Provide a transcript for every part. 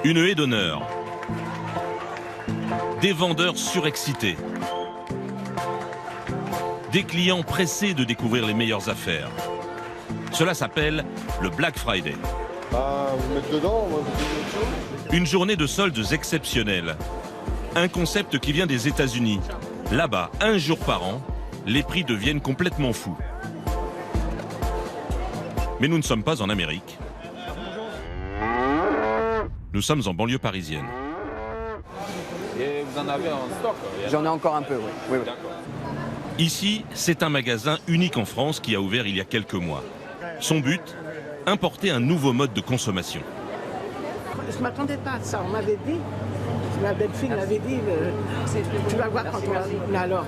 Une haie d'honneur. Des vendeurs surexcités. Des clients pressés de découvrir les meilleures affaires. Cela s'appelle le Black Friday. Vous mettez dedans, moi, vous dites autre chose ? Une journée de soldes exceptionnelle. Un concept qui vient des États-Unis. Là-bas, un jour par an, les prix deviennent complètement fous. Mais nous ne sommes pas en Amérique. Nous sommes en banlieue parisienne. Et vous en avez en stock? J'en ai encore un peu, oui. Oui. D'accord. Ici, c'est un magasin unique en France qui a ouvert il y a quelques mois. Son but, importer un nouveau mode de consommation. Je ne m'attendais pas à ça. On m'avait dit, ma belle-fille m'avait dit, tu vas voir quand on va... Mais alors,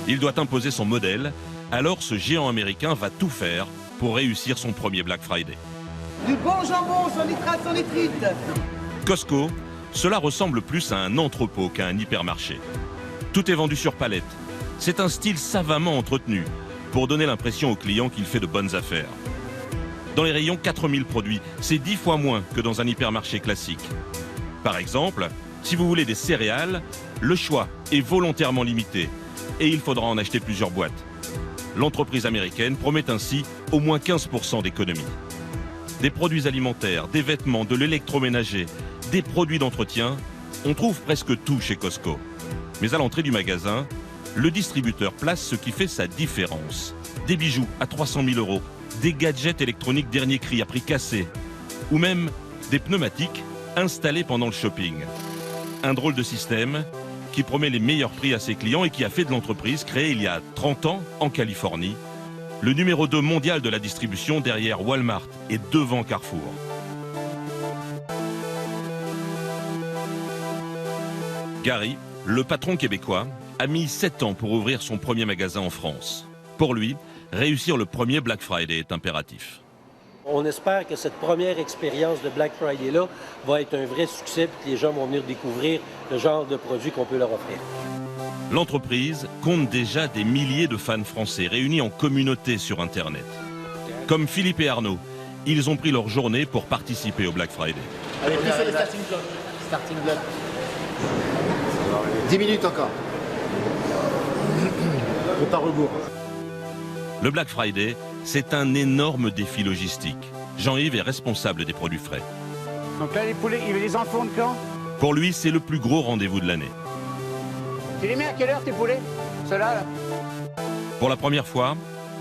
Il doit imposer son modèle, alors ce géant américain va tout faire pour réussir son premier Black Friday. Du bon jambon, sans nitrate, sans nitrite. Costco, cela ressemble plus à un entrepôt qu'à un hypermarché. Tout est vendu sur palette. C'est un style savamment entretenu pour donner l'impression aux clients qu'il fait de bonnes affaires. Dans les rayons, 4000 produits, c'est 10 fois moins que dans un hypermarché classique. Par exemple, si vous voulez des céréales, le choix est volontairement limité et il faudra en acheter plusieurs boîtes. L'entreprise américaine promet ainsi au moins 15% d'économie. Des produits alimentaires, des vêtements, de l'électroménager, des produits d'entretien, on trouve presque tout chez Costco. Mais à l'entrée du magasin, le distributeur place ce qui fait sa différence. Des bijoux à 300 000 €, des gadgets électroniques dernier cri à prix cassé, ou même des pneumatiques installés pendant le shopping. Un drôle de système qui promet les meilleurs prix à ses clients et qui a fait de l'entreprise, créée il y a 30 ans en Californie, le numéro 2 mondial de la distribution derrière Walmart et devant Carrefour. Gary, le patron québécois, a mis 7 ans pour ouvrir son premier magasin en France. Pour lui, réussir le premier Black Friday est impératif. On espère que cette première expérience de Black Friday-là va être un vrai succès et que les gens vont venir découvrir le genre de produits qu'on peut leur offrir. L'entreprise compte déjà des milliers de fans français réunis en communauté sur Internet. Comme Philippe et Arnaud, ils ont pris leur journée pour participer au Black Friday. Allez, c'est le starting block. Starting block. 10 minutes encore. Compte à rebours. Le Black Friday, c'est un énorme défi logistique. Jean-Yves est responsable des produits frais. Donc là, les poulets, il les enfants de quand? Pour lui, c'est le plus gros rendez-vous de l'année. Tu les mets à quelle heure, tes poulets? Ceux-là, là. Pour la première fois,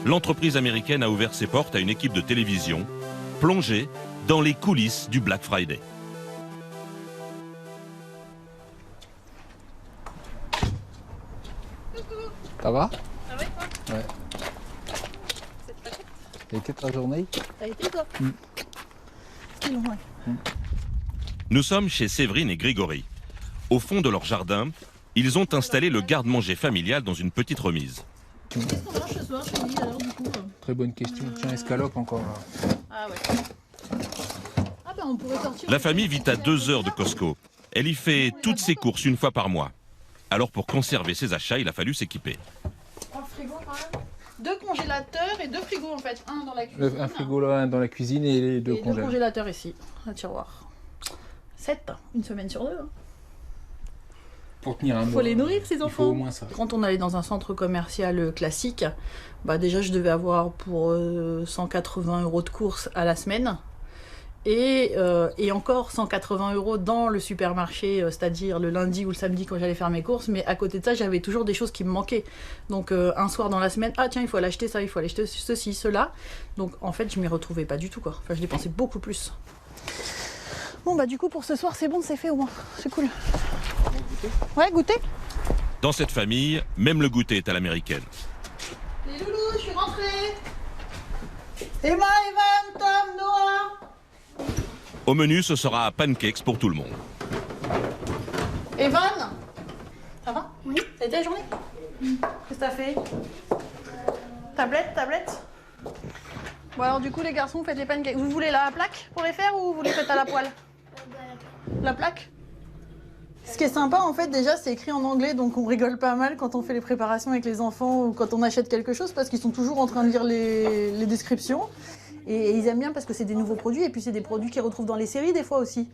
l'entreprise américaine a ouvert ses portes à une équipe de télévision plongée dans les coulisses du Black Friday. Ça va? Ça va et toi? Ouais. Ça a été ta journée? Ça a été toi? C'est long, ouais. Nous sommes chez Séverine et Grégory. Au fond de leur jardin, ils ont installé le garde-manger familial dans une petite remise. Qu'est-ce qu'on mange ce soir chez lui alors du coup? Très bonne question. Tiens, escalope encore là. Ah ouais. Ah ben on pourrait sortir. La famille vit à 2 heures de Costco. Elle y fait toutes ses courses une fois par mois. Alors pour conserver ses achats, il a fallu s'équiper. Un frigo quand même. 2 congélateurs et 2 frigos en fait. Un dans la cuisine. Un frigo là dans la cuisine et les 2 et 2 congélateurs. congélateurs ici, un tiroir. 7, une semaine sur 2. Hein. Pour tenir un mois. Faut les nourrir ces enfants. Il faut au moins ça. Quand on allait dans un centre commercial classique, bah déjà je devais avoir pour 180 € de courses à la semaine. Et encore 180 € dans le supermarché, c'est-à-dire le lundi ou le samedi quand j'allais faire mes courses. Mais à côté de ça, j'avais toujours des choses qui me manquaient. Donc un soir dans la semaine, ah tiens, il faut aller acheter ça, il faut aller acheter ceci, cela. Donc en fait, je m'y retrouvais pas du tout, quoi. Enfin, je dépensais beaucoup plus. Bon bah du coup pour ce soir, c'est bon, c'est fait au moins. C'est cool. Ouais, goûter. Dans cette famille, même le goûter est à l'américaine. Les loulous, je suis rentrée. Emma, Evan, Tom, Noah. Au menu, ce sera pancakes pour tout le monde. Evan, ça va? Oui. Ça a été la journée? Qu'est-ce que t'as fait? Tablette? Bon alors du coup les garçons, vous faites les pancakes. Vous voulez la plaque pour les faire ou vous les faites à la poêle? La plaque? Ce qui est sympa en fait déjà c'est écrit en anglais donc on rigole pas mal quand on fait les préparations avec les enfants ou quand on achète quelque chose parce qu'ils sont toujours en train de lire les descriptions. Et ils aiment bien parce que c'est des nouveaux produits et puis c'est des produits qu'ils retrouvent dans les séries des fois aussi.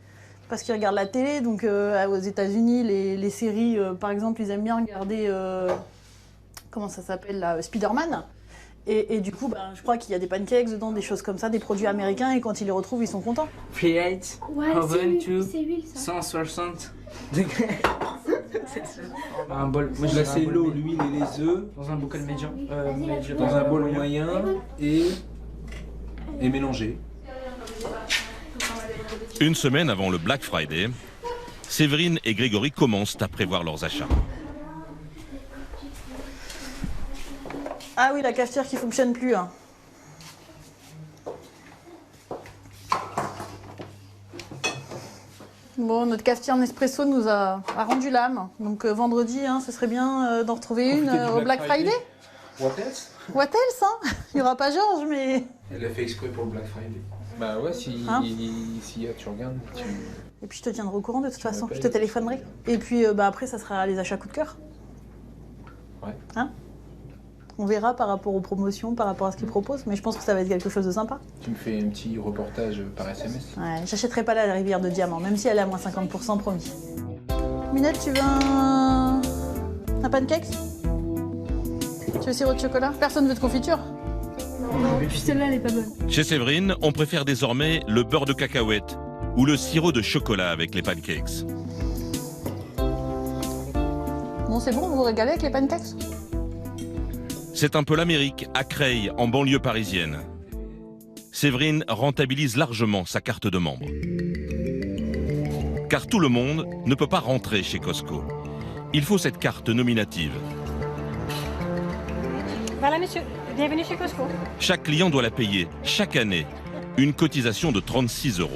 Parce qu'ils regardent la télé, donc aux États-Unis, les séries, par exemple, ils aiment bien regarder, comment ça s'appelle là, Spider-Man. Et du coup, je crois qu'il y a des pancakes dedans, des choses comme ça, des produits américains, et quand ils les retrouvent, ils sont contents. Create, ouais, oven to c'est huile, ça. 160 degrés. Un bol. Moi, je laissais l'eau, l'huile et les œufs dans un bocal médian. Dans un bol moyen et mélanger. Une semaine avant le Black Friday, Séverine et Grégory commencent à prévoir leurs achats. Ah oui, la cafetière qui fonctionne plus. Hein. Bon, notre cafetière Nespresso nous a rendu l'âme. Donc vendredi, hein, ce serait bien d'en retrouver une au Black Friday. What else? What else, hein? Il n'y aura pas Georges, mais... Elle a fait exprès pour le Black Friday. Bah ouais, s'il y a, tu regardes. Et puis je te tiendrai au courant de toute façon, je te téléphonerai. Et puis après, ça sera les achats coup de cœur. Ouais. Hein? On verra par rapport aux promotions, par rapport à ce qu'ils proposent, mais je pense que ça va être quelque chose de sympa. Tu me fais un petit reportage par SMS? Ouais, j'achèterai pas la rivière de diamants, même si elle est à moins 50%, promis. Minette, tu veux un pancake? Tu veux sirop de chocolat? Personne veut de confiture? Non, puis celle-là, elle est pas bonne. Chez Séverine, on préfère désormais le beurre de cacahuète ou le sirop de chocolat avec les pancakes. Bon, c'est bon, vous vous régalez avec les pancakes? C'est un peu l'Amérique, à Creil, en banlieue parisienne. Séverine rentabilise largement sa carte de membre. Car tout le monde ne peut pas rentrer chez Costco. Il faut cette carte nominative. Voilà, monsieur. Bienvenue chez Costco. Chaque client doit la payer, chaque année, une cotisation de 36 €.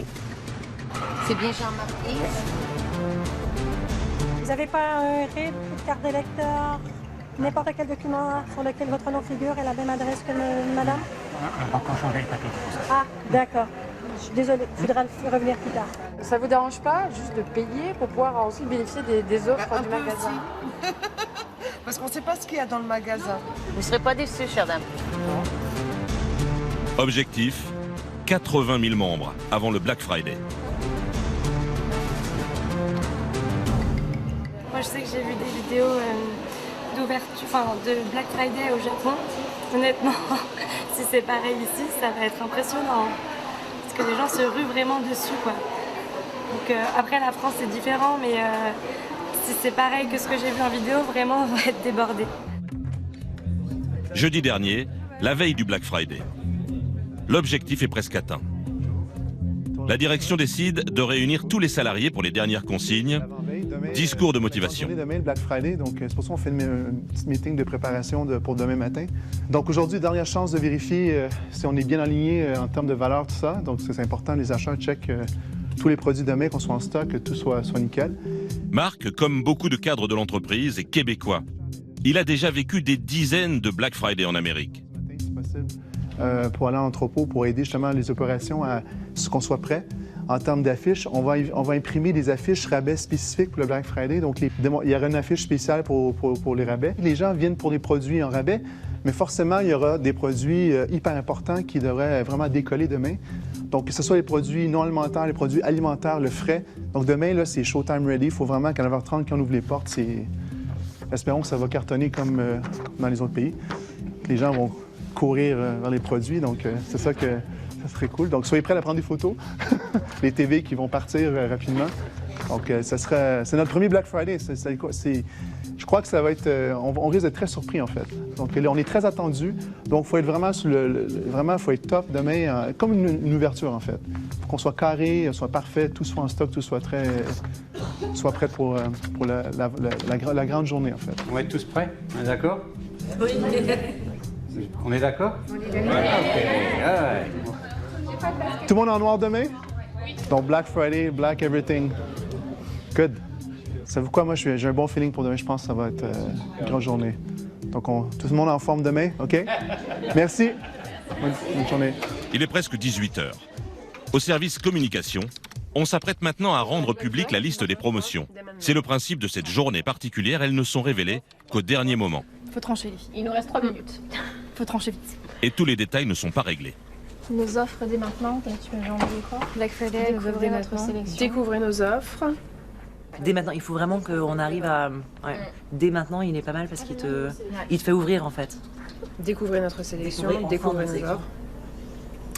C'est bien Jean-Marc. Vous n'avez pas un RIB, une carte d'électeur, n'importe quel document sur lequel votre nom figure et la même adresse que madame? On va encore changer le papier pour ça. Ah, d'accord. Je suis désolée, il faudra revenir plus tard. Ça vous dérange pas juste de payer pour pouvoir ensuite bénéficier des offres du magasin? Parce qu'on ne sait pas ce qu'il y a dans le magasin. Vous ne serez pas déçus, chère dame. Objectif, 80 000 membres avant le Black Friday. Moi, je sais que j'ai vu des vidéos d'ouverture, de Black Friday au Japon. Honnêtement, si c'est pareil ici, ça va être impressionnant. Parce que les gens se ruent vraiment dessus, quoi. Donc après, la France, c'est différent, mais si c'est pareil que ce que j'ai vu en vidéo, vraiment, on va être débordé. Jeudi dernier, la veille du Black Friday. L'objectif est presque atteint. La direction décide de réunir tous les salariés pour les dernières consignes. Discours de motivation. Demain, le Black Friday, donc c'est pour ça qu'on fait un petit meeting de préparation pour demain matin. Donc aujourd'hui, dernière chance de vérifier si on est bien aligné en termes de valeur, tout ça. Donc c'est important, les acheteurs checkent tous les produits demain, qu'on soit en stock, que tout soit nickel. Marc, comme beaucoup de cadres de l'entreprise, est québécois. Il a déjà vécu des dizaines de Black Friday en Amérique. C'est possible pour aller en entrepôt, pour aider justement les opérations à ce qu'on soit prêt. En termes d'affiches, on va imprimer des affiches rabais spécifiques pour le Black Friday. Donc, il y aura une affiche spéciale pour les rabais. Les gens viennent pour des produits en rabais, mais forcément, il y aura des produits hyper importants qui devraient vraiment décoller demain. Donc, que ce soit les produits non alimentaires, les produits alimentaires, le frais. Donc, demain, là, c'est showtime ready. Il faut vraiment qu'à 9h30, quand on ouvre les portes, espérons que ça va cartonner comme dans les autres pays. Les gens vont courir vers les produits. Donc, c'est ça que... Ça serait cool. Donc, soyez prêts à prendre des photos. Les TV qui vont partir rapidement. Donc, c'est notre premier Black Friday. Je crois que ça va être... on risque d'être très surpris, en fait. Donc, là, on est très attendu. Donc, il faut être vraiment vraiment, faut être top demain, comme une ouverture, en fait. Il faut qu'on soit carré, soit parfait, tout soit en stock, tout soit prêt pour la grande journée, en fait. On va être tous prêts? On est d'accord? Oui. On est d'accord? On est d'accord. Ouais. Tout le monde en noir demain? Oui. Donc, Black Friday, Black everything. Good. Savez-vous quoi? Moi, j'ai un bon feeling pour demain. Je pense que ça va être une grande journée. Donc, tout le monde en forme demain, OK? Merci. Bonne journée. Il est presque 18 h. Au service communication, on s'apprête maintenant à rendre publique la liste des promotions. C'est le principe de cette journée particulière. Elles ne sont révélées qu'au dernier moment. Faut trancher, les filles. Il nous reste 3 minutes. Faut trancher vite. Et tous les détails ne sont pas réglés. Nos offres dès maintenant, là tu m'avais envoyé quoi? Black Friday, Découvrez notre sélection. Découvrez nos offres. Dès maintenant, il faut vraiment qu'on arrive à... Ouais. Dès maintenant, il est pas mal parce qu'il te fait ouvrir en fait. Découvrez notre sélection, découvrez nos offres.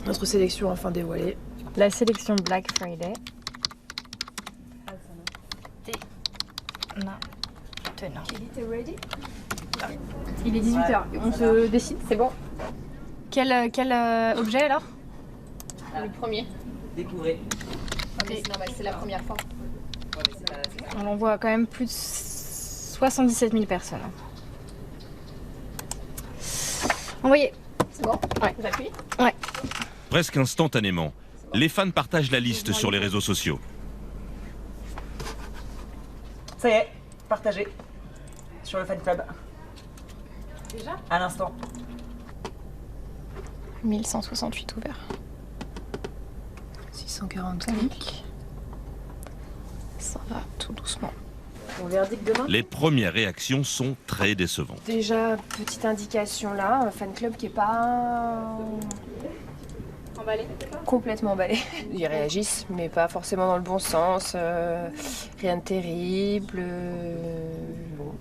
Notre sélection enfin dévoilée. La sélection Black Friday. Maintenant. Il est 18h, on se décide, c'est bon. Quel objet alors? Le premier. Découvrez. C'est la première fois. On en voit quand même plus de 77 000 personnes. Envoyez. C'est bon? Ouais. J'appuie? Ouais. Presque instantanément, les fans partagent la liste sur les réseaux sociaux. Ça y est, partagé sur le fan club. Déjà? À l'instant. 1168 ouverts. 645. Ça va tout doucement. On verdict demain? Les premières réactions sont très décevantes. Déjà, petite indication là, un fan club qui est pas... Emballé? Complètement emballé. Ils réagissent, mais pas forcément dans le bon sens. Rien de terrible. Bon.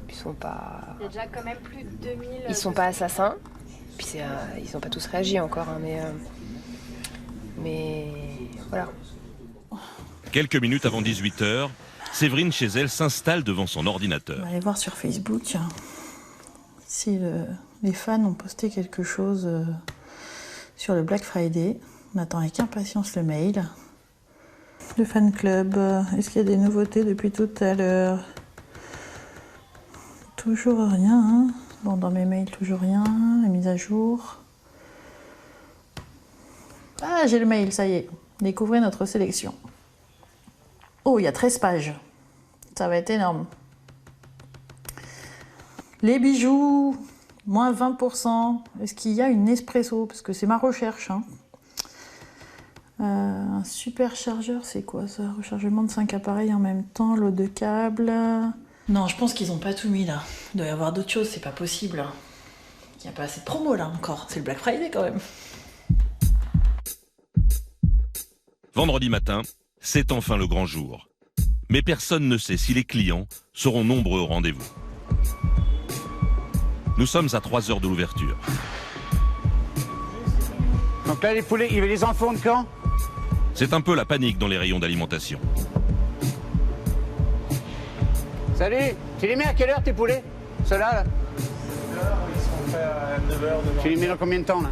Ils sont pas... Il y a déjà quand même plus de 2000... Ils sont pas assassins. Puis ils ont pas tous réagi encore, hein, mais voilà. Quelques minutes avant 18h, Séverine chez elle s'installe devant son ordinateur. On va aller voir sur Facebook si les fans ont posté quelque chose sur le Black Friday. On attend avec impatience le mail. Le fan club, est-ce qu'il y a des nouveautés depuis tout à l'heure? Toujours rien, hein. Bon, dans mes mails, toujours rien. La mise à jour. Ah, j'ai le mail, ça y est. Découvrez notre sélection. Oh, il y a 13 pages. Ça va être énorme. Les bijoux, moins 20%. Est-ce qu'il y a une Nespresso? Parce que c'est ma recherche. Hein. Un super chargeur, c'est quoi ça? Rechargement de 5 appareils en même temps, lot de câbles. Non, je pense qu'ils n'ont pas tout mis là. Il doit y avoir d'autres choses, c'est pas possible. Il n'y a pas assez de promo là encore. C'est le Black Friday quand même. Vendredi matin, c'est enfin le grand jour. Mais personne ne sait si les clients seront nombreux au rendez-vous. Nous sommes à 3 heures de l'ouverture. Donc là, les poulets, ils les enfondent quand? C'est un peu la panique dans les rayons d'alimentation. Salut, tu les mets à quelle heure tes poulets? Ceux-là là? Ils seront prêts à 9h. Tu les mets dans combien de temps là?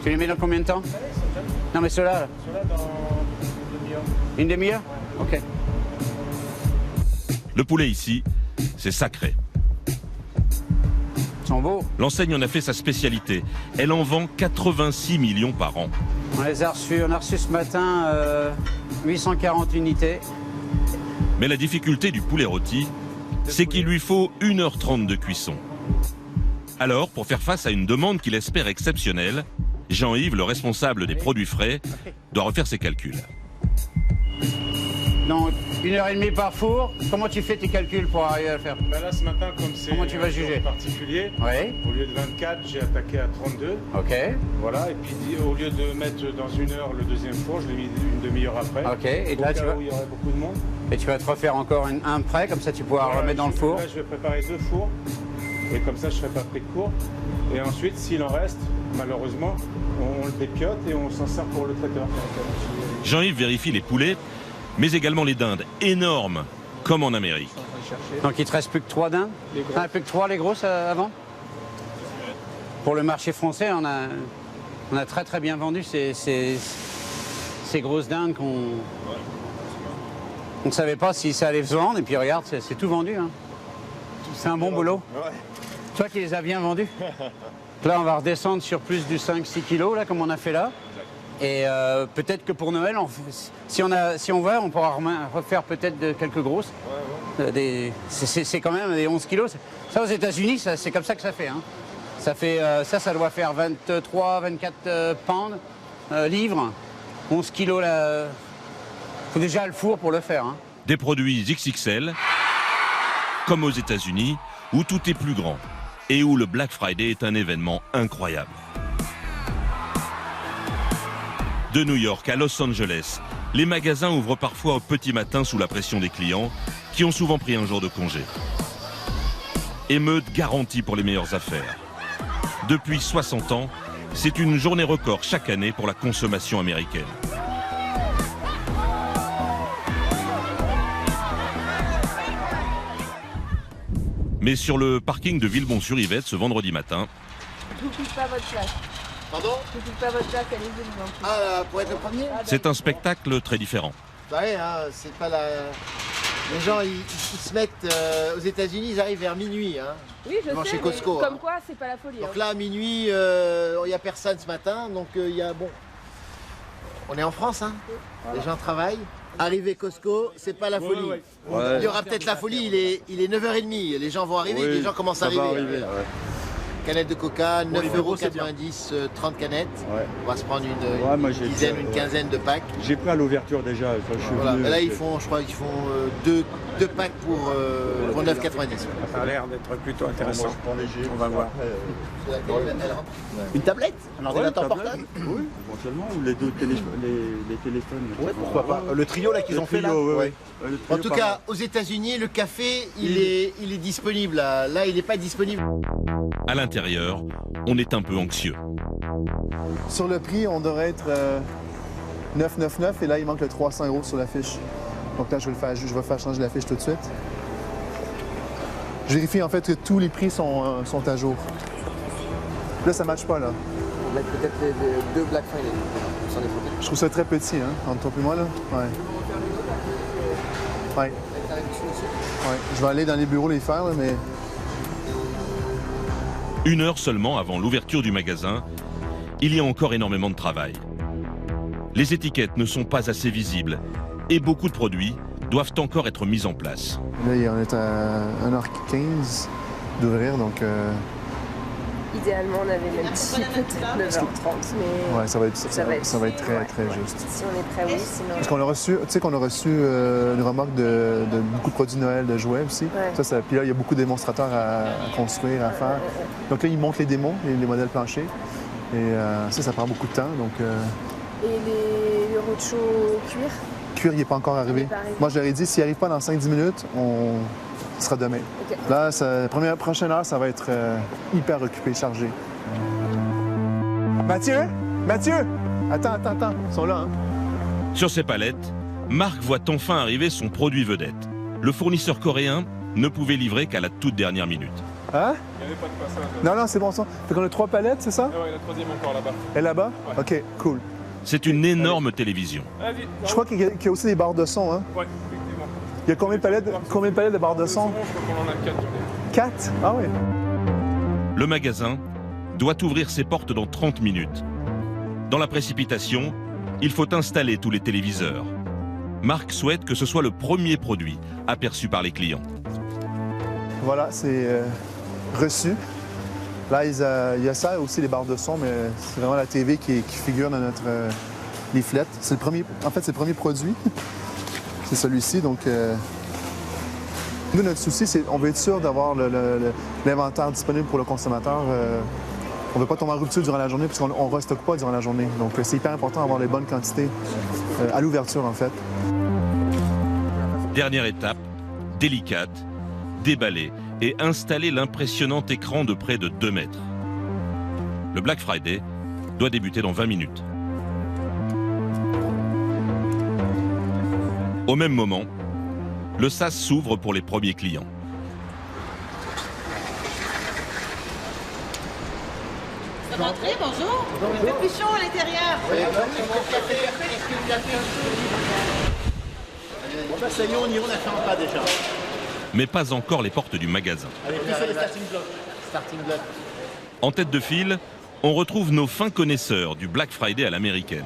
Tu les mets dans combien de temps? Non mais ceux-là là? Ceux-là dans une demi-heure. Une demi-heure? Ok. Le poulet ici, c'est sacré. Ils sont beaux. L'enseigne en a fait sa spécialité. Elle en vend 86 millions par an. On les a reçus, on a reçu ce matin 840 unités. Mais la difficulté du poulet rôti, c'est qu'il lui faut 1h30 de cuisson. Alors, pour faire face à une demande qu'il espère exceptionnelle, Jean-Yves, le responsable des produits frais, doit refaire ses calculs. Donc, 1h30 par four. Comment tu fais tes calculs pour arriver à le faire? Ben là, ce matin, comme c'est Comment tu vas juger? Particulier, oui. Au lieu de 24, j'ai attaqué à 32. Ok. Voilà, et puis au lieu de mettre dans 1 heure le deuxième four, je l'ai mis une demi-heure après. Ok, et là tu vas... où il y aurait beaucoup de monde. Et tu vas te refaire encore un prêt, comme ça tu pourras remettre dans le four. Là, je vais préparer 2 fours, et comme ça, je ne serai pas pris de court. Et ensuite, s'il en reste, malheureusement, on le dépiote et on s'en sert pour le traiteur. Jean-Yves vérifie les poulets, mais également les dindes, énormes, comme en Amérique. Donc il te reste plus que 3 dindes? Plus que 3 les grosses avant? Pour le marché français, on a très très bien vendu ces grosses dindes qu'on ne savait pas si ça allait se vendre. Et puis regarde, c'est tout vendu. Hein. C'est un bon boulot. Ouais. Toi qui les as bien vendus. Là, on va redescendre sur plus du 5-6 kilos, là, comme on a fait là. Et peut-être que pour Noël, si on veut, on pourra refaire peut-être quelques grosses. C'est quand même des 11 kilos. Ça, aux États-Unis, c'est comme ça que ça fait. Hein. Ça doit faire 23, 24 pounds, livres. 11 kilos, là. Faut déjà le four pour le faire. Hein. Des produits XXL, comme aux États-Unis, où tout est plus grand et où le Black Friday est un événement incroyable. De New York à Los Angeles, les magasins ouvrent parfois au petit matin sous la pression des clients qui ont souvent pris un jour de congé. Émeute garantie pour les meilleures affaires. Depuis 60 ans, c'est une journée record chaque année pour la consommation américaine. Mais sur le parking de Villebon-sur-Yvette ce vendredi matin, Vous piquez pas votre place. Pardon? Vous piquez pas votre place, allez-y. Ah, pour être le premier? c'est un spectacle très différent. Bah ouais, hein, c'est pas la... Les gens, ils se mettent... aux États-Unis, ils arrivent vers minuit. Hein, Oui, je sais, chez Costco, mais comme hein. quoi, c'est pas la folie. Donc hein. là, à minuit, il n'y a personne ce matin. Donc il y a... Bon... On est en France, hein. Les gens travaillent. Arriver Costco, c'est pas la folie. Il y aura peut-être la folie, il est 9h30. Les gens vont arriver, les gens commencent à arriver. Canette de coca, 9,90 €, 30 canettes. Ouais. On va se prendre une dizaine, une quinzaine de packs. J'ai pris à l'ouverture déjà. Voilà. Là, ils font, je crois qu'ils font deux packs pour 9,90 €. Ça a l'air d'être plutôt intéressant. On va voir. Une tablette? Un ordinateur portable? Oui, éventuellement. Ou les deux téléphones. Ouais, pourquoi pas. Le trio là qu'ils ont fait là. Ouais. En tout cas, aux États-Unis, le café, il est disponible. Là, il n'est pas disponible. À l'intérieur, on est un peu anxieux. Sur le prix, on devrait être 9,99 et là, il manque le 300 € sur la fiche. Donc là, je vais faire changer la fiche tout de suite. Je vérifie en fait que tous les prix sont à jour. Là, ça ne matche pas, là. On va mettre peut-être les deux Black Friday sur les photos. Je trouve ça très petit, hein, entre toi et moi, là. Ouais. Ouais. Je vais aller dans les bureaux les faire, là, mais... 1 heure seulement avant l'ouverture du magasin, il y a encore énormément de travail. Les étiquettes ne sont pas assez visibles et beaucoup de produits doivent encore être mis en place. Là, on est à 1h15 d'ouvrir, donc... Idéalement, on avait même dit peut-être 9h30, mais Ouais, ça va être très, très juste. si on est prêt, oui, sinon... Parce qu'on a reçu, tu sais qu'on a reçu une remarque de beaucoup de produits de Noël, de jouets aussi. Ouais. Puis là, il y a beaucoup de démonstrateurs à construire, à faire. Donc là, ils montrent les démos, les modèles planchers. Et ça prend beaucoup de temps. Donc, Et les roadshow cuir? Cuir, il n'est pas encore arrivé. Moi, je leur ai dit, s'il n'arrive pas dans 5-10 minutes, ce sera demain. Okay. Là, la prochaine heure, ça va être hyper occupé, chargé. Mathieu? Attends, ils sont là. Hein? Sur ces palettes, Marc voit enfin arriver son produit vedette. Le fournisseur coréen ne pouvait livrer qu'à la toute dernière minute. Hein? Il n'y avait pas de passage. Non, c'est bon ça. Fait qu'on a 3 palettes, c'est ça? Oui, la troisième encore là-bas. Et là-bas? Ouais. OK, cool. C'est une énorme télévision. Je crois qu'il y a aussi des barres de son, hein? Oui, effectivement. Il y a combien de palettes de barres de son? Je crois qu'on en a 4. 4? Ah oui. Le magasin doit ouvrir ses portes dans 30 minutes. Dans la précipitation, il faut installer tous les téléviseurs. Marc souhaite que ce soit le premier produit aperçu par les clients. Voilà, c'est reçu. Là, il y a ça aussi, les barres de son, mais c'est vraiment la TV qui figure dans notre leaflet. C'est le premier produit. C'est celui-ci, donc... Nous, notre souci, c'est qu'on veut être sûr d'avoir l'inventaire disponible pour le consommateur. On ne veut pas tomber en rupture durant la journée parce qu'on ne restocke pas durant la journée. Donc, c'est hyper important d'avoir les bonnes quantités à l'ouverture, en fait. Dernière étape, délicate, déballer et installer l'impressionnant écran de près de 2 mètres. Le Black Friday doit débuter dans 20 minutes. Au même moment, le sas s'ouvre pour les premiers clients. Rentrez, bonjour. Le plus chaud à l'intérieur. Bon bah ça y est, on y attend pas déjà. Mais pas encore les portes du magasin. Allez, plus sur les starting blocks. Starting block. En tête de file, on retrouve nos fins connaisseurs du Black Friday à l'américaine.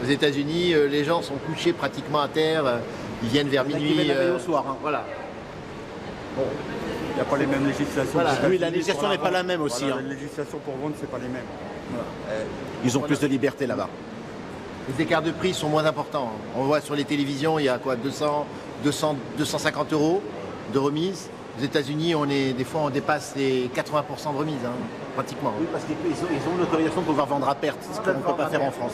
Aux États-Unis, les gens sont couchés pratiquement à terre. Ils viennent vers minuit. Au soir. Hein. Voilà. Bon. Il n'y a pas les mêmes législations. Voilà. Oui, la législation n'est pas la même aussi. Voilà, hein. La législation pour vendre, c'est pas les mêmes. Voilà. Ils ont plus de liberté là-bas. Les écarts de prix sont moins importants. On voit sur les télévisions, il y a quoi, 250 € de remise. Aux États-Unis, des fois, on dépasse les 80% de remise, hein, pratiquement. Oui, parce qu'ils ont l'autorisation de pouvoir vendre à perte, ce qu'on ne peut pas faire en France.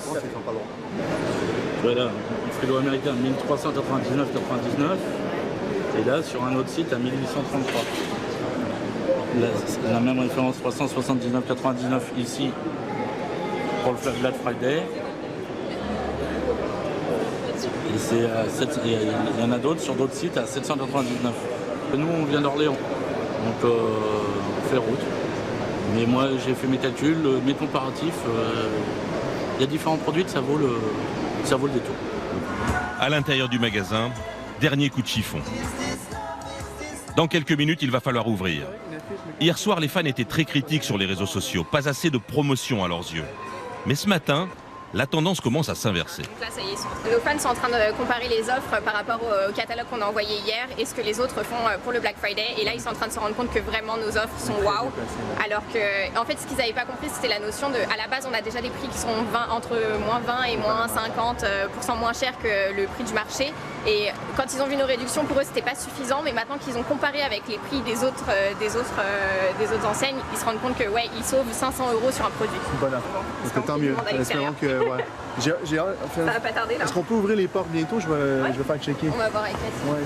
Voilà, un frigo américain 1399,99 et là sur un autre site à 1833. La même référence 379,99 ici pour le Black Friday. Et il y en a d'autres sur d'autres sites à 799. Nous on vient d'Orléans, donc on fait route. Mais moi j'ai fait mes calculs, mes comparatifs, il y a différents produits que ça vaut le détour. À l'intérieur du magasin, dernier coup de chiffon. Dans quelques minutes, il va falloir ouvrir. Hier soir, les fans étaient très critiques sur les réseaux sociaux, pas assez de promotion à leurs yeux. Mais ce matin, la tendance commence à s'inverser. Là, ça y est, nos fans sont en train de comparer les offres par rapport au catalogue qu'on a envoyé hier et ce que les autres font pour le Black Friday. Et là, ils sont en train de se rendre compte que vraiment nos offres sont waouh. Alors que, en fait, ce qu'ils n'avaient pas compris, c'était la notion de, à la base, on a déjà des prix qui sont entre moins 20 et moins 50% moins chers que le prix du marché. Et quand ils ont vu nos réductions, pour eux, c'était pas suffisant. Mais maintenant qu'ils ont comparé avec les prix des autres enseignes, ils se rendent compte que ouais, ils sauvent 500 € sur un produit. Voilà. Donc, tant mieux. Espérons que ouais. Ça va pas tarder là. Est-ce qu'on peut ouvrir les portes bientôt? Je vais faire checker. On va voir avec Cathy. Ouais,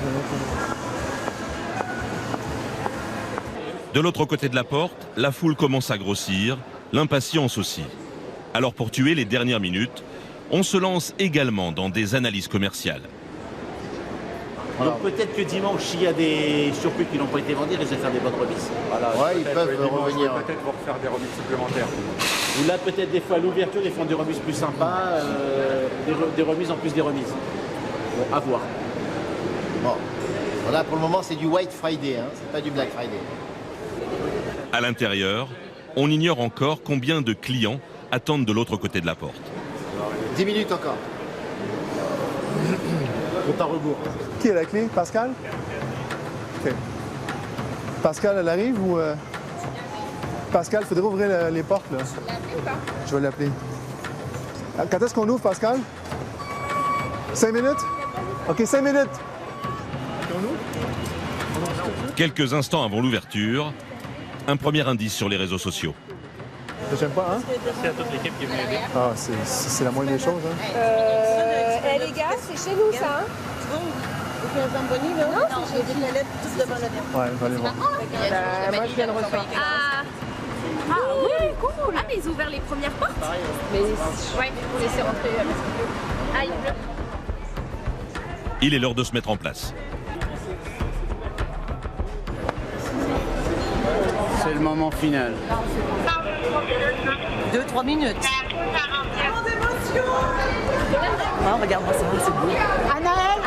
de l'autre côté de la porte, la foule commence à grossir, l'impatience aussi. Alors pour tuer les dernières minutes, on se lance également dans des analyses commerciales. Donc peut-être que dimanche, il y a des surplus qui n'ont pas été vendus, ils essaient de faire des bonnes remises. Voilà, ouais, ils peuvent revenir. Peut-être pour faire des remises supplémentaires. Ou là, peut-être des fois à l'ouverture, ils font des remises plus sympas, des remises en plus des remises. Bon, à voir. Bon, voilà, pour le moment, c'est du White Friday, hein, c'est pas du Black Friday. À l'intérieur, on ignore encore combien de clients attendent de l'autre côté de la porte. 10 minutes encore. Compte à rebours. Qui a la clé? Pascal? OK. Pascal, elle arrive ou... Pascal, il faudrait ouvrir les portes, là. Je vais l'appeler. Quand est-ce qu'on ouvre, Pascal? 5 minutes? OK, 5 minutes. Quelques instants avant l'ouverture, un premier indice sur les réseaux sociaux. J'aime pas, hein? Merci à toute l'équipe qui est venue aider. Ah, c'est la moindre des choses, hein? Les gars, c'est chez nous, ça, hein? Non, c'est chez des lettres toutes devant le mien. Ouais, je vais aller voir. Moi, je viens de recevoir. Ah oui, cool. Ah, mais ils ont ouvert les premières portes. Mais ouais, pour laisser rentrer. Ah, il pleut. Il est l'heure de se mettre en place. C'est le moment final. 2-3 minutes. Oh, regarde-moi ça, c'est beau. Anaël,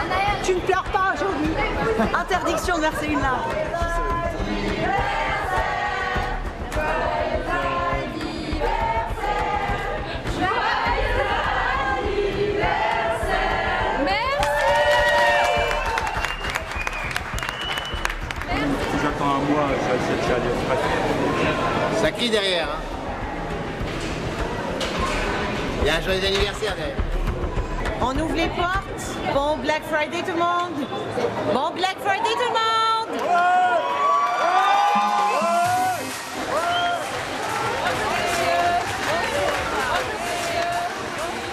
tu ne pleures pas aujourd'hui. Interdiction de verser une larme. Si j'attends un mois, ça allait. Ça crie derrière. Hein. Il y a un joyeux anniversaire derrière. On ouvre les portes. Bon Black Friday tout le monde. Bon Black Friday tout le monde.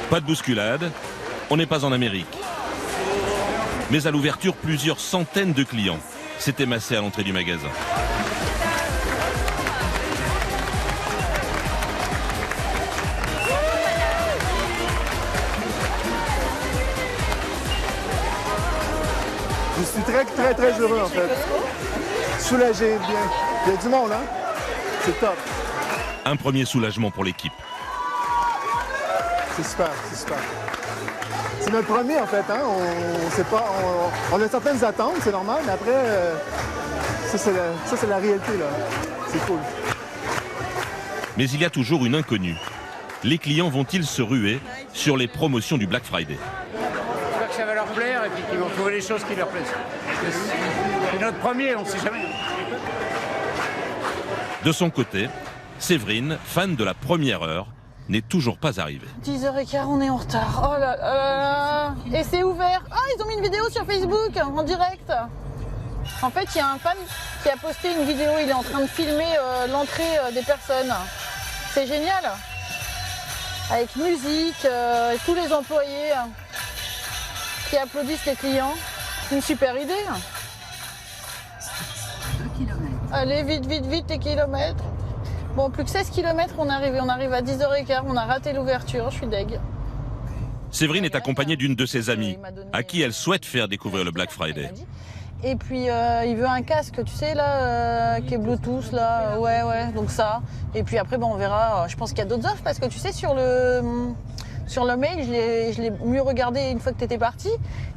Pas de bousculade, on n'est pas en Amérique. Mais à l'ouverture, plusieurs centaines de clients s'étaient massés à l'entrée du magasin. Je suis très heureux, en fait. Soulagé, bien. Il y a du monde, hein? C'est top. Un premier soulagement pour l'équipe. C'est super, c'est super. C'est notre premier, en fait, hein? On sait pas... On a certaines attentes, c'est normal, mais après, ça, c'est la réalité, là. C'est cool. Mais il y a toujours une inconnue. Les clients vont-ils se ruer sur les promotions du Black Friday? J'espère que ça va leur plaire et puis qu'ils vont trouver les choses qui leur plaisent. C'est notre premier, on ne sait jamais. De son côté, Séverine, fan de la première heure, n'est toujours pas arrivée. 10h15, on est en retard. Oh là là. Et c'est ouvert. Ah, ils ont mis une vidéo sur Facebook en direct. En fait, il y a un fan qui a posté une vidéo, il est en train de filmer l'entrée des personnes. C'est génial. Avec musique, et tous les employés qui applaudissent les clients. C'est une super idée. Allez, vite, vite, vite, les kilomètres. Bon, plus que 16 km, on arrive à 10h15, on a raté l'ouverture, je suis deg. Séverine est accompagnée d'une de ses amies, à qui elle souhaite faire découvrir le Black Friday. Et puis il veut un casque, tu sais là, qui est Bluetooth là, ouais, donc ça. Et puis après on verra, je pense qu'il y a d'autres offres parce que tu sais sur le mail, je l'ai mieux regardé une fois que tu étais parti.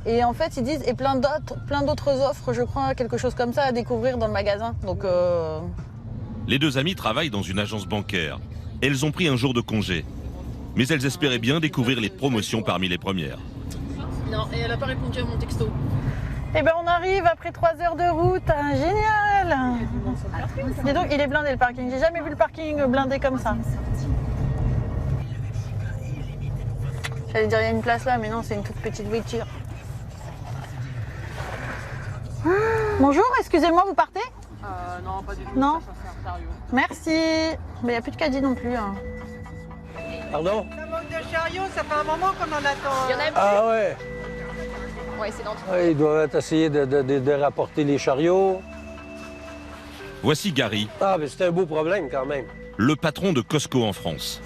Et en fait ils disent, et plein d'autres offres, je crois, quelque chose comme ça à découvrir dans le magasin. Donc, Les deux amies travaillent dans une agence bancaire. Elles ont pris un jour de congé. Mais elles espéraient bien découvrir les promotions parmi les premières. Non, et elle n'a pas répondu à mon texto. Eh ben on arrive après 3 heures de route, hein, génial. Et donc il est blindé le parking, j'ai jamais vu le parking blindé comme ça. J'allais dire il y a une place là, mais non c'est une toute petite voiture. Bonjour, excusez-moi, vous partez? Non, pas du tout. Non. Ça, merci. Mais il n'y a plus de caddie non plus. Hein. Pardon? La manque de chariot, ça fait un moment qu'on en attend. Il y en a plus. Ah ouais? Ouais, c'est dans tout. Ouais, ils doivent essayer de rapporter les chariots. Voici Gary. Ah, mais c'est un beau problème quand même. Le patron de Costco en France.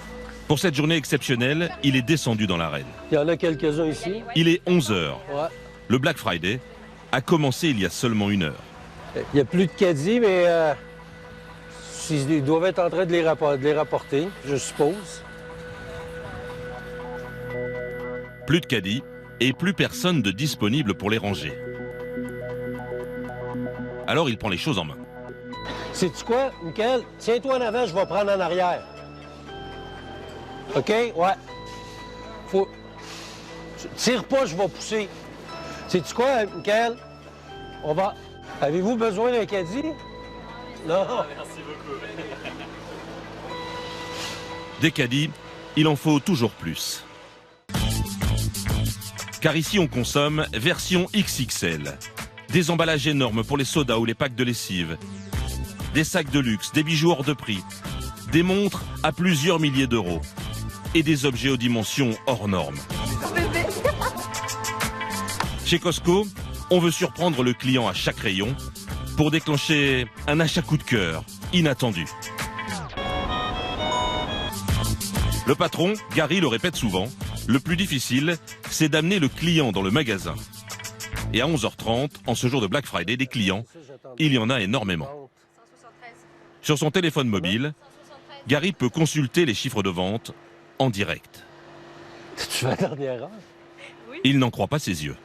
Pour cette journée exceptionnelle, il est descendu dans l'arène. Il y en a quelques-uns ici. Il est 11h. Ouais. Le Black Friday a commencé il y a seulement 1 heure. Il n'y a plus de caddies, mais ils doivent être en train de les rapporter, je suppose. Plus de caddies et plus personne de disponible pour les ranger. Alors il prend les choses en main. Sais-tu quoi, Michael? Tiens-toi en avant, je vais prendre en arrière. OK? Ouais. Faut... Tire pas, je vais pousser. Sais-tu quoi, Michael? On va... Avez-vous besoin d'un caddie? Non. Merci beaucoup. Des caddies, il en faut toujours plus. Car ici on consomme version XXL. Des emballages énormes pour les sodas ou les packs de lessive. Des sacs de luxe, des bijoux hors de prix. Des montres à plusieurs milliers d'euros. Et des objets aux dimensions hors normes. Chez Costco, on veut surprendre le client à chaque rayon pour déclencher un achat coup de cœur inattendu. Le patron, Gary, le répète souvent, le plus difficile, c'est d'amener le client dans le magasin. Et à 11h30, en ce jour de Black Friday, des clients, il y en a énormément. Sur son téléphone mobile, Gary peut consulter les chiffres de vente en direct. Tu vas à la dernière heure? Il n'en croit pas ses yeux.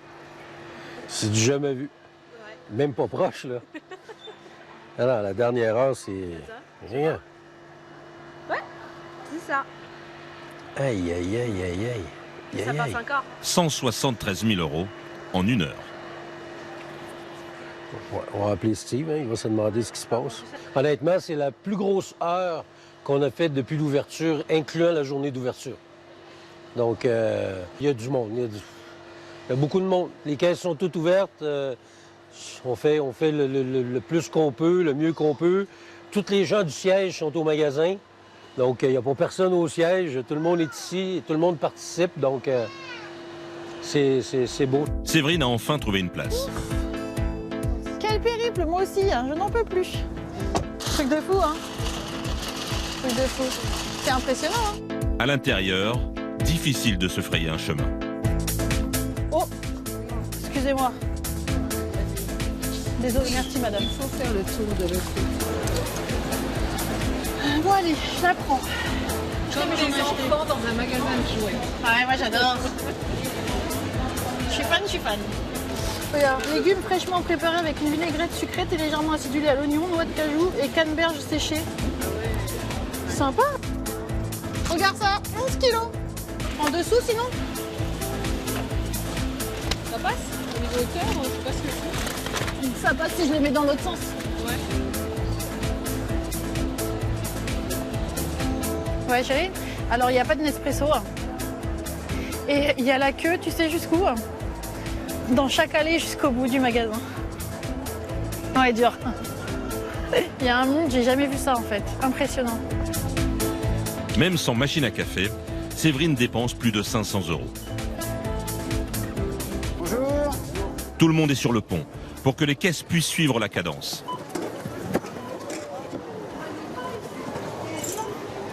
C'est du jamais vu. Même pas proche, là. Alors, la dernière heure, c'est... Rien. Ouais, c'est ça. Aïe, aïe, aïe, aïe, aïe. Et ça passe encore. 173 000 € en 1 heure. On va appeler Steve, hein, il va se demander ce qui se passe. Honnêtement, c'est la plus grosse heure qu'on a faite depuis l'ouverture, incluant la journée d'ouverture. Donc, il y a du monde. Il y a beaucoup de monde. Les caisses sont toutes ouvertes. On fait le plus qu'on peut, le mieux qu'on peut. Tous les gens du siège sont au magasin. Donc, il n'y a pas personne au siège. Tout le monde est ici. Tout le monde participe. Donc, c'est beau. Séverine a enfin trouvé une place. Quel périple, moi aussi, hein, je n'en peux plus. Truc de fou, hein. Truc de fou. C'est impressionnant, hein. À l'intérieur, difficile de se frayer un chemin. Oh, excusez-moi. Désolée, merci madame. Il faut faire le tour de l'autre côté. Bon allez, je la prends. Comme les enfants dans un magasin de jouets. Ouais, moi j'adore. Je suis fan. Regarde, légumes fraîchement préparés avec une vinaigrette sucrète et légèrement acidulée à l'oignon, noix de cajou et canneberge séchée. Sympa. Regarde ça, 11 kilos. En dessous sinon. Ça passe? Au niveau hauteur, je sais pas ce que c'est. Ça passe si je les mets dans l'autre sens. Ouais chérie, alors il n'y a pas de Nespresso. Et il y a la queue, tu sais jusqu'où? Dans chaque allée jusqu'au bout du magasin. Ouais, dur. Il y a un monde, j'ai jamais vu ça en fait. Impressionnant. Même sans machine à café, Séverine dépense plus de 500 €. Bonjour. Tout le monde est sur le pont pour que les caisses puissent suivre la cadence.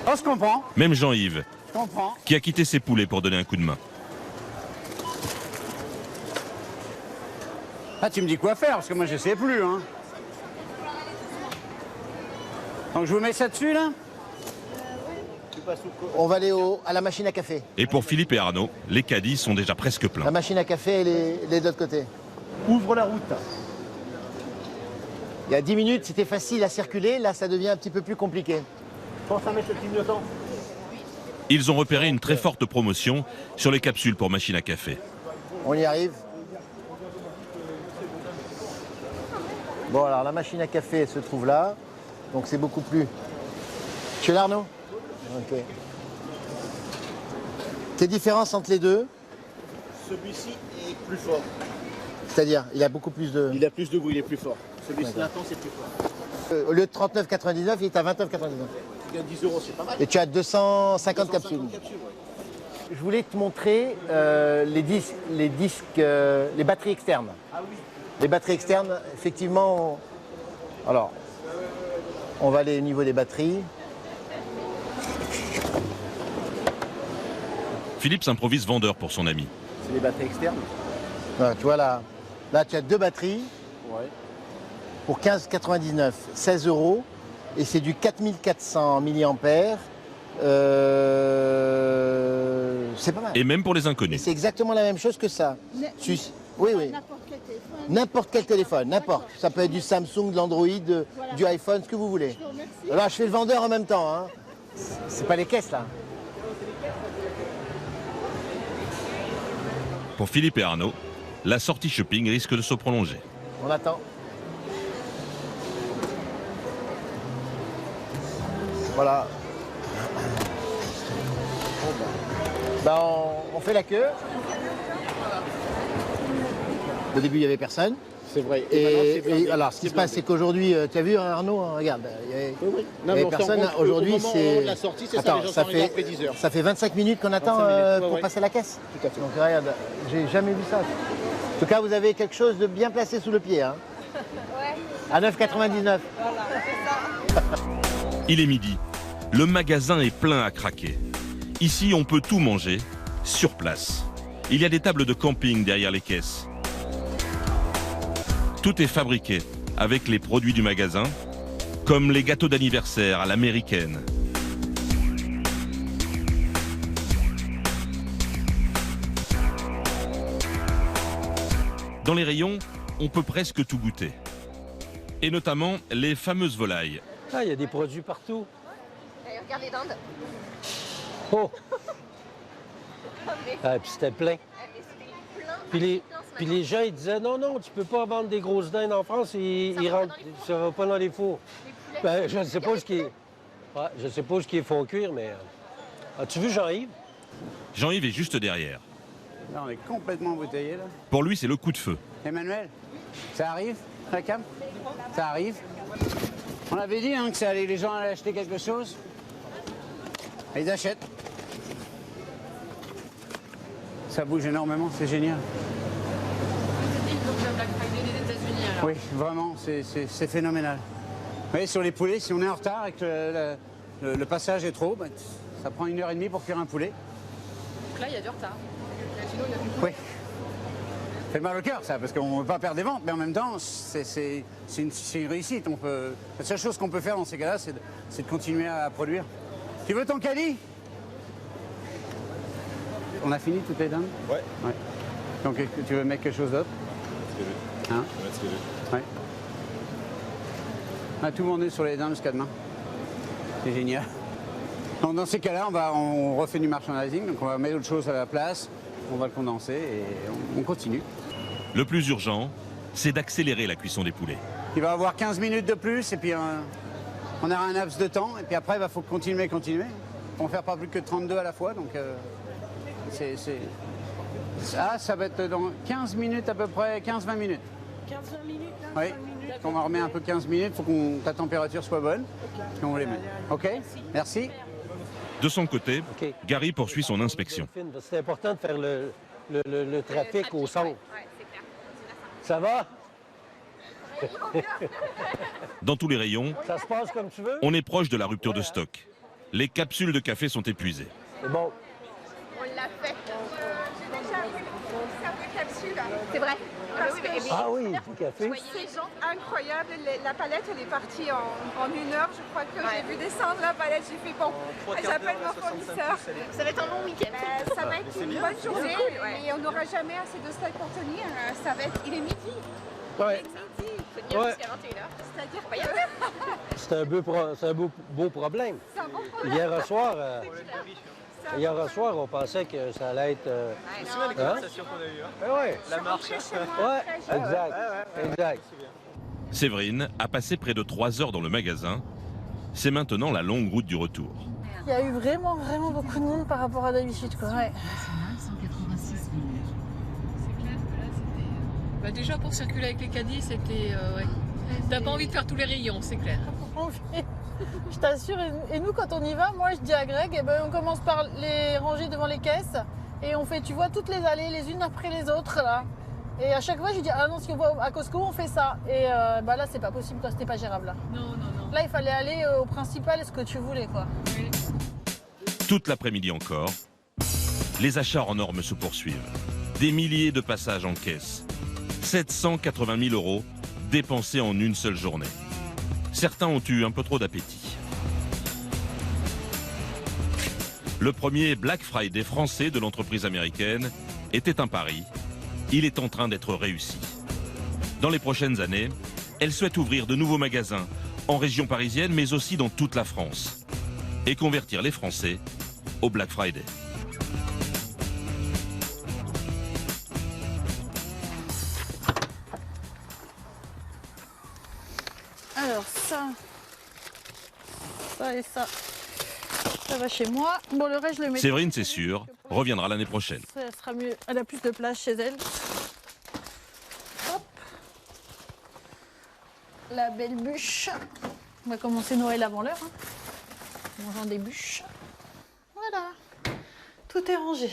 On se comprend. Même Jean-Yves, Je comprends. qui a quitté ses poulets pour donner un coup de main. Ah, tu me dis quoi faire, parce que moi je sais plus, hein. Donc je vous mets ça dessus, là? On va aller à la machine à café. Et pour Philippe et Arnaud, les caddies sont déjà presque pleins. La machine à café, elle est de l'autre côté. Ouvre la route. Il y a 10 minutes, c'était facile à circuler. Là, ça devient un petit peu plus compliqué. Pense à mettre le clignotant. Ils ont repéré une très forte promotion sur les capsules pour machine à café. On y arrive. Bon, alors la machine à café, elle se trouve là. Donc c'est beaucoup plus... Tu es là, Arnaud? Ok. Quelle différence entre les deux? Celui-ci est plus fort. C'est-à-dire, il a beaucoup plus de... Il a plus de goût, il est plus fort. Celui-ci, l'intense est plus fort. Au lieu de 39,99, il est à 29,99. Il y a 10 €, c'est pas mal. Et tu as 250 capsules. Ouais. Je voulais te montrer les batteries externes. Ah oui. Les batteries externes, effectivement... Alors, on va aller au niveau des batteries. Philippe s'improvise vendeur pour son ami. C'est les batteries externes. Voilà, tu vois là, tu as deux batteries Ouais. pour 15,99, 16 €. Et c'est du 4400 mAh. C'est pas mal. Et même pour les inconnus. C'est exactement la même chose que ça. Oui, oui. N'importe quel téléphone, n'importe. Ça peut être du Samsung, de l'Android, du iPhone, ce que vous voulez. Là, je fais le vendeur en même temps. Hein. C'est pas les caisses, là. Pour Philippe et Arnaud, la sortie shopping risque de se prolonger. On attend. Voilà. Ben, on fait la queue. Au début, il n'y avait personne. C'est vrai. Et alors, ce qui se passe, c'est qu'aujourd'hui, tu as vu, hein, Arnaud, hein, regarde, il n'y avait personne. Aujourd'hui, c'est... Attends, ça fait 25 minutes qu'on attend pour passer la caisse. Tout à fait. Donc, regarde, j'ai jamais vu ça. En tout cas, vous avez quelque chose de bien placé sous le pied. Hein. Ouais. À 9,99. Il est midi. Le magasin est plein à craquer. Ici, on peut tout manger, sur place. Il y a des tables de camping derrière les caisses. Tout est fabriqué avec les produits du magasin, comme les gâteaux d'anniversaire à l'américaine. Dans les rayons, on peut presque tout goûter. Et notamment les fameuses volailles. Ah, il y a des produits partout. Regarde les dindes. Oh! Ah, puis c'était plein. Puis les gens, ils disaient, non, non, tu peux pas vendre des grosses dindes en France, ils rentrent, ça va pas dans les fours. Ben, je ne sais pas ce qui est... Ouais, je sais pas ce qui est fond cuire, mais... As-tu vu Jean-Yves? Jean-Yves est juste derrière. Là, on est complètement embouteillé, là. Pour lui, c'est le coup de feu. Emmanuel, ça arrive, la cam? Ça arrive. On avait dit hein, que les gens allaient acheter quelque chose. Et ils achètent. Ça bouge énormément, c'est génial. Oui, vraiment, c'est phénoménal. Vous voyez, sur les poulets, si on est en retard et que le passage est trop, bah, ça prend 1h30 pour cuire un poulet. Donc là, il y a du retard. Oui. Ça fait mal au cœur, ça, parce qu'on ne veut pas perdre des ventes, mais en même temps, c'est une réussite. La seule chose qu'on peut faire dans ces cas-là, c'est de continuer à produire. Tu veux ton caddie? On a fini toutes les dindes? Ouais. Donc, tu veux mettre quelque chose d'autre? Hein? Ouais. On a tout vendu sur les dindes jusqu'à demain. C'est génial. Donc, dans ces cas-là, on refait du merchandising, donc on va mettre autre chose à la place, on va le condenser et on continue. Le plus urgent, c'est d'accélérer la cuisson des poulets. Il va y avoir 15 minutes de plus et puis on aura un laps de temps et puis après il faut continuer. On ne faire pas plus que 32 à la fois, donc ça va être dans 15 minutes à peu près, 15-20 minutes. 15-20 minutes, hein, Oui. 5 minutes. Quand on en remet un peu 15 minutes, il faut que ta température soit bonne. Puis on les met. OK? Merci. De son côté, Gary poursuit son inspection. C'est important de faire le trafic au centre. Ça va? Dans tous les rayons, Ça se passe comme tu veux? on est proche de la rupture de stock. Les capsules de café sont épuisées. C'est bon. On l'a fait. C'est vrai. Ah oui, du café. C'est genre incroyable. La palette, elle est partie en 1 heure. Je crois que j'ai vu descendre la palette. J'ai fait bon. J'appelle mon fournisseur. Ça va être un long week-end. Ça va être une bonne journée. Et on n'aura jamais assez de stock pour tenir. Ça va être. Il est midi. Ouais. Il faut tenir jusqu'à 21h. C'est-à-dire que. C'est un beau problème. C'est un bon problème. Hier soir, on pensait que ça allait être... C'est souvent les conversations qu'on a eues. Hein? Ouais. La marche. Ouais, exact. Séverine a passé près de 3 heures dans le magasin. C'est maintenant la longue route du retour. Il y a eu vraiment beaucoup de monde par rapport à d'habitude, quoi. Ouais. Bah déjà pour circuler avec les caddies, c'était... ouais. T'as pas envie de faire tous les rayons, c'est clair. Je t'assure, et nous quand on y va, moi je dis à Greg, eh ben, on commence par les ranger devant les caisses et on fait, tu vois, toutes les allées les unes après les autres là. Et à chaque fois je lui dis, ah non, si on va à Costco on fait ça. Et bah là c'est pas possible, quoi, c'était pas gérable là. Non. Là il fallait aller au principal, ce que tu voulais quoi. Oui. Toute l'après-midi encore, les achats hors normes se poursuivent. Des milliers de passages en caisse. 780 000 € dépensés en une seule journée. Certains ont eu un peu trop d'appétit. Le premier Black Friday français de l'entreprise américaine était un pari. Il est en train d'être réussi. Dans les prochaines années, elle souhaite ouvrir de nouveaux magasins en région parisienne, mais aussi dans toute la France, et convertir les Français au Black Friday. Alors ça et ça va chez moi. Bon, le reste je le mets. Séverine, c'est sûr, reviendra l'année prochaine. Ça sera mieux, elle a plus de place chez elle. Hop. La belle bûche. On va commencer Noël avant l'heure. En mangeant des bûches. Voilà. Tout est rangé.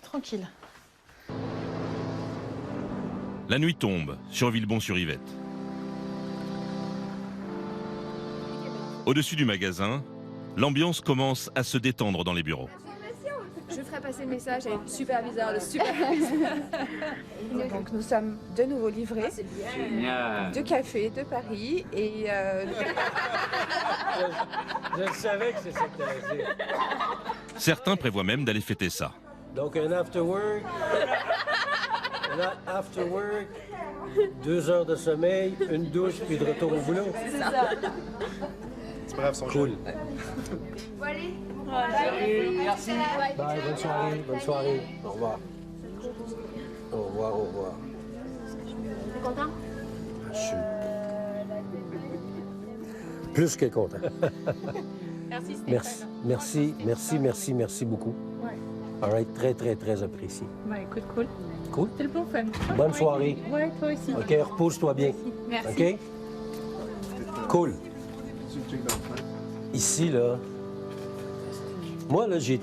Tranquille. La nuit tombe sur Villebon-sur-Yvette. Au-dessus du magasin, l'ambiance commence à se détendre dans les bureaux. Je ferai passer le message à une superviseure, le superviseur. Donc nous sommes de nouveau livrés de café de Paris et... Je savais que c'est ça que tu allais dire. Certains prévoient même d'aller fêter ça. Donc un after work, 2 heures de sommeil, une douche, puis de retour au boulot. C'est ça. C'est bref, son cool. Bon, allez. Merci. Bye, bonne soirée. Au revoir. Au revoir. T'es content? Je suis plus que content. Merci beaucoup. Ouais. All right, très apprécié. Bah écoute, cool. Cool. C'est le bon fun. Bonne soirée. Ouais, toi aussi. OK, repose-toi bien. Merci. OK? Cool. Ici, là, moi, là, j'ai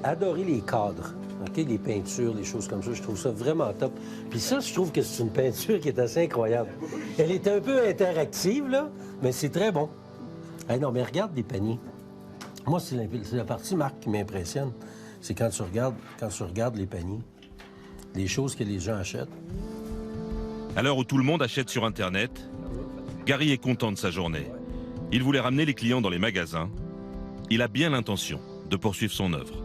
adoré les cadres, OK? Les peintures, les choses comme ça. Je trouve ça vraiment top. Puis ça, je trouve que c'est une peinture qui est assez incroyable. Elle est un peu interactive, là, mais c'est très bon. Hey, non, mais regarde les paniers. Moi, c'est la partie, Marc, qui m'impressionne. C'est quand tu regardes les paniers, les choses que les gens achètent. À l'heure où tout le monde achète sur Internet, Gary est content de sa journée. Il voulait ramener les clients dans les magasins. Il a bien l'intention de poursuivre son œuvre.